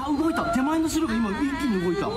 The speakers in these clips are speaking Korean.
動いた。手前の白が今一気に動いた。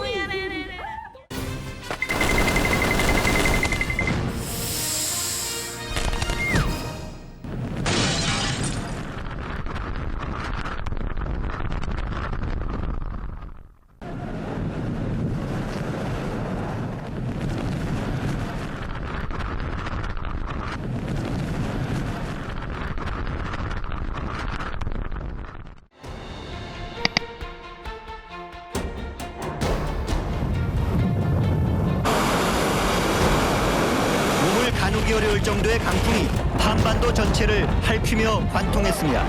몸을 가누기 어려울 정도의 강풍이 한반도 전체를 핥히며 관통했습니다.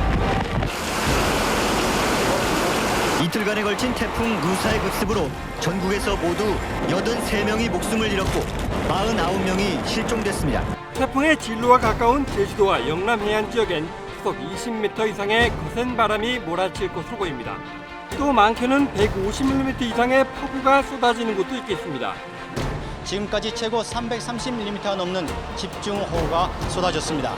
이틀간에 걸친 태풍 루사의 급습으로 전국에서 모두 83명이 목숨을 잃었고 49명이 실종됐습니다. 태풍의 진로와 가까운 제주도와 영남 해안 지역엔 시속 20m 이상의 거센 바람이 몰아칠 것으로 보입니다. 또 많게는 150mm 이상의 폭우가 쏟아지는 곳도 있겠습니다. 지금까지 최고 330mm가 넘는 집중호우가 쏟아졌습니다.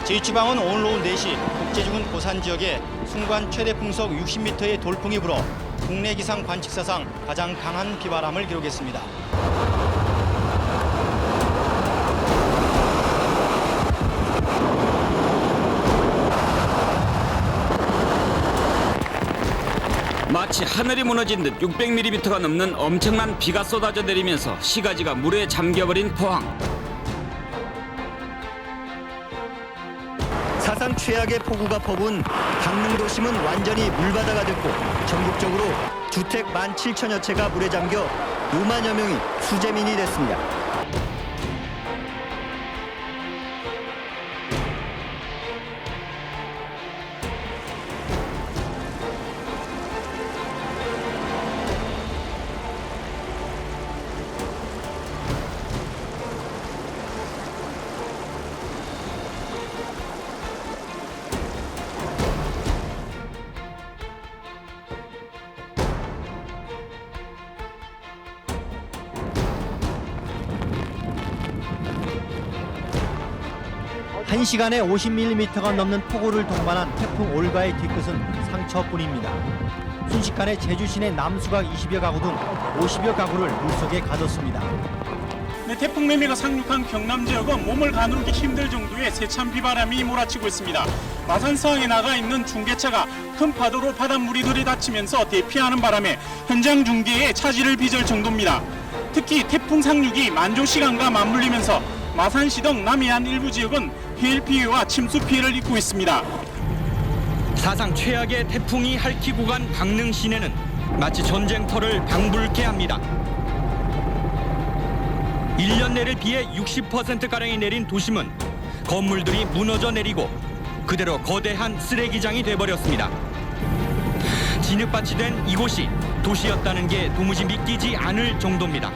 제주지방은 오늘 오후 4시 국제주군 고산 지역에 순간 최대 풍속 60m의 돌풍이 불어 국내 기상 관측사상 가장 강한 비바람을 기록했습니다. 마치 하늘이 무너진 듯 600mm가 넘는 엄청난 비가 쏟아져 내리면서 시가지가 물에 잠겨버린 포항. 사상 최악의 폭우가 퍼부은 강릉 도심은 완전히 물바다가 됐고 전국적으로 주택 17,000여 채가 물에 잠겨 5만여 명이 수재민이 됐습니다. 한 시간에 50mm가 넘는 폭우를 동반한 태풍 올가의 뒤끝은 상처뿐입니다. 순식간에 제주 시내 남수각 20여 가구 등 50여 가구를 물속에 가뒀습니다. 태풍 매미가 상륙한 경남 지역은 몸을 가누기 힘들 정도의 세찬 비바람이 몰아치고 있습니다. 마산상에 나가 있는 중계차가 큰 파도로 바닷물이 들이닥치면서 대피하는 바람에 현장 중계에 차질을 빚을 정도입니다. 특히 태풍 상륙이 만조 시간과 맞물리면서 마산시 등 남해안 일부 지역은 해일 피해와 침수 피해를 입고 있습니다. 사상 최악의 태풍이 핥히고 간 강릉 시내는 마치 전쟁터를 방불케 합니다. 1년 내를 비해 60%가량이 내린 도심은 건물들이 무너져 내리고 그대로 거대한 쓰레기장이 돼버렸습니다. 진흙밭이 된 이곳이 도시였다는 게 도무지 믿기지 않을 정도입니다.